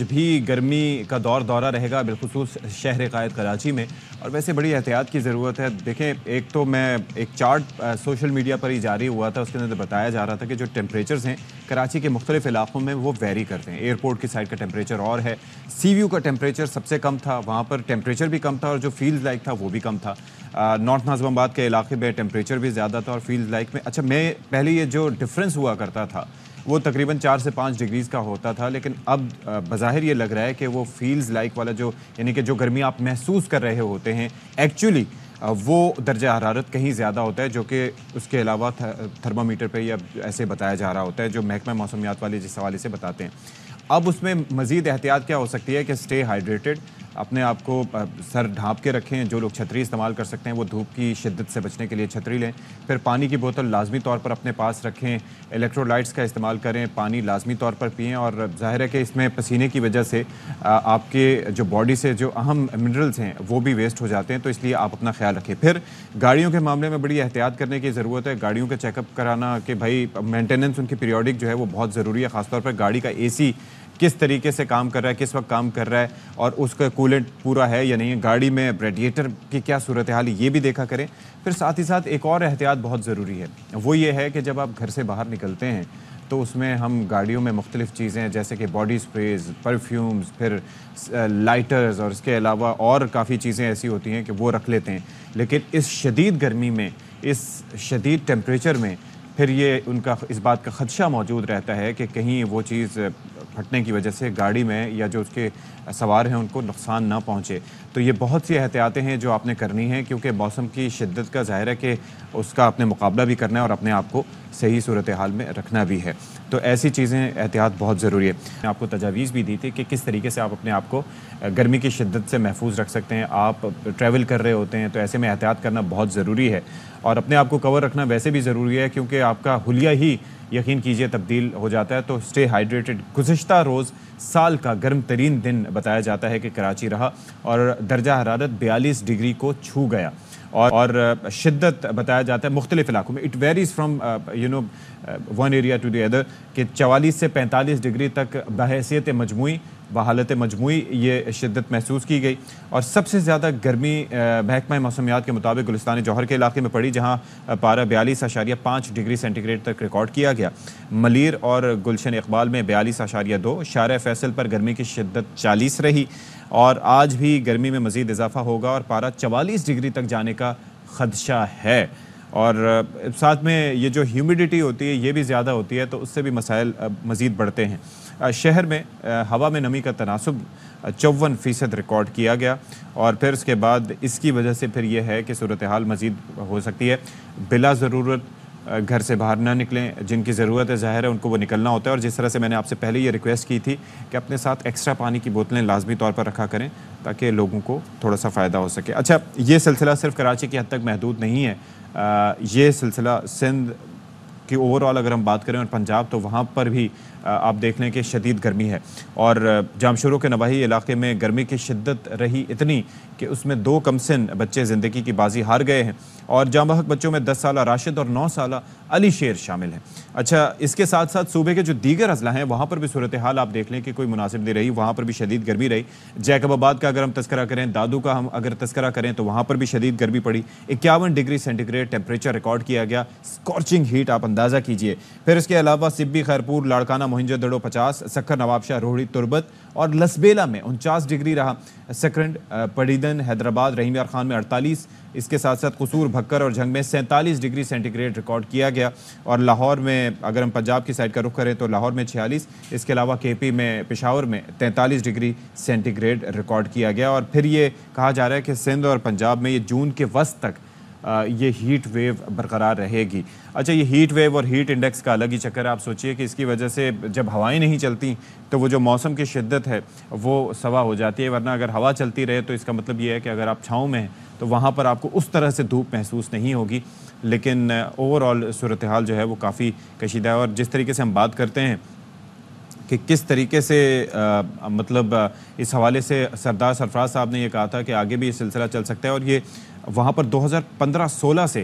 بھی گرمی کا دورہ رہے گا، بالخصوص شہر قائد کراچی میں، اور ویسے بڑی احتیاط کی ضرورت ہے۔ دیکھیں، ایک تو ایک چارٹ سوشل میڈیا پر ہی جاری ہوا تھا، اس کے اندر بتایا جا رہا تھا کہ جو ٹیمپریچرز ہیں کراچی کے مختلف علاقوں میں وہ ویری کرتے ہیں۔ ایئرپورٹ کی سائڈ کا ٹیمپریچر اور ہے، سی ویو کا ٹیمپریچر سب سے کم تھا، وہاں پر ٹیمپریچر بھی کم تھا اور جو فیلڈ لائک تھا وہ بھی کم تھا۔ نارتھ ناظم آباد کے علاقے میں ٹیمپریچر بھی زیادہ تھا اور فیلڈ لائک میں میں پہلے یہ جو ڈفرینس ہوا کرتا تھا وہ تقریباً 4 سے 5 ڈگریز کا ہوتا تھا، لیکن اب بظاہر یہ لگ رہا ہے کہ وہ فیلز لائک والا یعنی کہ جو گرمی آپ محسوس کر رہے ہوتے ہیں ایکچولی وہ درجہ حرارت کہیں زیادہ ہوتا ہے، جو کہ اس کے علاوہ تھرمامیٹر پہ یا ایسے بتایا جا رہا ہوتا ہے جو محکمہ موسمیات والے جس حوالے سے بتاتے ہیں۔ اب اس میں مزید احتیاط کیا ہو سکتی ہے کہ اسٹے ہائیڈریٹڈ، اپنے آپ کو سر ڈھانپ کے رکھیں، جو لوگ چھتری استعمال کر سکتے ہیں وہ دھوپ کی شدت سے بچنے کے لیے چھتری لیں، پھر پانی کی بوتل لازمی طور پر اپنے پاس رکھیں، الیکٹرولائٹس کا استعمال کریں، پانی لازمی طور پر پئیں، اور ظاہر ہے کہ اس میں پسینے کی وجہ سے آپ کے جو باڈی سے جو اہم منرلز ہیں وہ بھی ویسٹ ہو جاتے ہیں، تو اس لیے آپ اپنا خیال رکھیں۔ پھر گاڑیوں کے معاملے میں بڑی احتیاط کرنے کی ضرورت ہے، گاڑیوں کا چیک اپ کرانا کہ بھائی مینٹیننس ان کی پیریوڈک جو ہے وہ بہت ضروری ہے، خاص طور پر گاڑی کا اے سی کس طریقے سے کام کر رہا ہے، کس وقت کام کر رہا ہے اور اس کا کولنٹ پورا ہے یا نہیں ہے، گاڑی میں ریڈیٹر کی کیا صورتحال ہے یہ بھی دیکھا کریں۔ پھر ساتھ ہی ساتھ ایک اور احتیاط بہت ضروری ہے، وہ یہ ہے کہ جب آپ گھر سے باہر نکلتے ہیں تو اس میں ہم گاڑیوں میں مختلف چیزیں جیسے کہ باڈی سپریز، پرفیومز، پھر لائٹرز اور اس کے علاوہ اور کافی چیزیں ایسی ہوتی ہیں کہ وہ رکھ لیتے ہیں، لیکن اس شدید گرمی میں، اس شدید ٹیمپریچر میں پھر یہ ان کا اس بات کا خدشہ موجود رہتا ہے کہ کہیں وہ چیز پھٹنے کی وجہ سے گاڑی میں یا جو اس کے سوار ہیں ان کو نقصان نہ پہنچے۔ تو یہ بہت سی احتیاطیں ہیں جو آپ نے کرنی ہیں، کیونکہ موسم کی شدت کا ظاہر ہے کہ اس کا آپ نے مقابلہ بھی کرنا ہے اور اپنے آپ کو صحیح صورتحال میں رکھنا بھی ہے، تو ایسی چیزیں احتیاط بہت ضروری ہے۔ میں نے آپ کو تجاویز بھی دی تھی کہ کس طریقے سے آپ اپنے آپ کو گرمی کی شدت سے محفوظ رکھ سکتے ہیں۔ آپ ٹریول کر رہے ہوتے ہیں تو ایسے میں احتیاط کرنا بہت ضروری ہے، اور اپنے آپ کو کور رکھنا ویسے بھی ضروری ہے کیونکہ آپ کا حلیہ ہی یقین کیجئے تبدیل ہو جاتا ہے۔ تو اسٹے ہائیڈریٹڈ۔ گزشتہ روز سال کا گرم ترین دن بتایا جاتا ہے کہ کراچی رہا اور درجہ حرارت 42 ڈگری کو چھو گیا، اور شدت بتایا جاتا ہے مختلف علاقوں میں، it varies from one area to the other, کہ 44 سے 45 ڈگری تک بحیثیت مجموعی بحالت مجموعی یہ شدت محسوس کی گئی، اور سب سے زیادہ گرمی محکمہ موسمیات کے مطابق گلستان جوہر کے علاقے میں پڑی، جہاں پارہ 42.5 ڈگری سینٹی گریڈ تک ریکارڈ کیا گیا۔ ملیر اور گلشن اقبال میں 42.2، شارع فیصل پر گرمی کی شدت 40 رہی، اور آج بھی گرمی میں مزید اضافہ ہوگا اور پارہ 44 ڈگری تک جانے کا خدشہ ہے، اور ساتھ میں یہ جو ہیومیڈیٹی ہوتی ہے یہ بھی زیادہ ہوتی ہے، تو اس سے بھی مسائل مزید بڑھتے ہیں۔ شہر میں ہوا میں نمی کا تناسب 54% ریکارڈ کیا گیا، اور پھر اس کے بعد اس کی وجہ سے پھر یہ ہے کہ صورتحال مزید ہو سکتی ہے۔ بلا ضرورت گھر سے باہر نہ نکلیں، جن کی ضرورت ہے ظاہر ہے ان کو وہ نکلنا ہوتا ہے، اور جس طرح سے میں نے آپ سے پہلے یہ ریکویسٹ کی تھی کہ اپنے ساتھ ایکسٹرا پانی کی بوتلیں لازمی طور پر رکھا کریں تاکہ لوگوں کو تھوڑا سا فائدہ ہو سکے۔ اچھا، یہ سلسلہ صرف کراچی کی حد تک محدود نہیں ہے، یہ سلسلہ سندھ کی اوورآل اگر ہم بات کریں اور پنجاب، تو وہاں پر بھی آپ دیکھ لیں کہ شدید گرمی ہے، اور جامشورو کے نواحی علاقے میں گرمی کی شدت رہی اتنی کہ اس میں 2 کمسن بچے زندگی کی بازی ہار گئے ہیں، اور جاں بحق بچوں میں 10 سالہ راشد اور 9 سالہ علی شیر شامل ہیں۔ اچھا، اس کے ساتھ ساتھ صوبے کے جو دیگر اضلاع ہیں وہاں پر بھی صورتحال آپ دیکھ لیں کہ کوئی مناسب نہیں رہی، وہاں پر بھی شدید گرمی رہی۔ جیکب آباد کا اگر ہم تذکرہ کریں، دادو کا ہم اگر تذکرہ کریں تو وہاں پر بھی شدید گرمی پڑی، 51 degree centigrade temperature record کیا گیا، اسکارچنگ ہیٹ آپ اندازہ کیجئے۔ پھر اس کے علاوہ سبی، خیرپور، لاڑکانہ، موہنجو دڑو 50، سکھر، نواب شاہ، روہڑی، تربت اور لسبیلا میں 49 ڈگری رہا، سکرنڈ، پڑیدن، حیدرآباد، رحیم یار خان میں 48، اس کے ساتھ ساتھ قصور، بھکر اور جھنگ میں 47 ڈگری سینٹی گریڈ ریکارڈ کیا گیا، اور لاہور میں اگر ہم پنجاب کی سائڈ کا رخ کریں تو لاہور میں 46، اس کے علاوہ کے پی میں پشاور میں 43 ڈگری سینٹی گریڈ ریکارڈ کیا گیا، اور پھر یہ کہا جا رہا ہے کہ سندھ اور پنجاب میں یہ جون کے وسط تک یہ ہیٹ ویو برقرار رہے گی۔ اچھا، یہ ہیٹ ویو اور ہیٹ انڈیکس کا الگ ہی چکر ہے، آپ سوچئے کہ اس کی وجہ سے جب ہوائیں نہیں چلتی تو وہ جو موسم کی شدت ہے وہ سوا ہو جاتی ہے، ورنہ اگر ہوا چلتی رہے تو اس کا مطلب یہ ہے کہ اگر آپ چھاؤں میں ہیں تو وہاں پر آپ کو اس طرح سے دھوپ محسوس نہیں ہوگی، لیکن اوورآل صورتحال جو ہے وہ کافی کشیدہ ہے۔ اور جس طریقے سے ہم بات کرتے ہیں کہ کس طریقے سے مطلب اس حوالے سے سردار سرفراز صاحب نے یہ کہا تھا کہ آگے بھی یہ سلسلہ چل سکتا ہے، اور یہ وہاں پر 2015-16 سے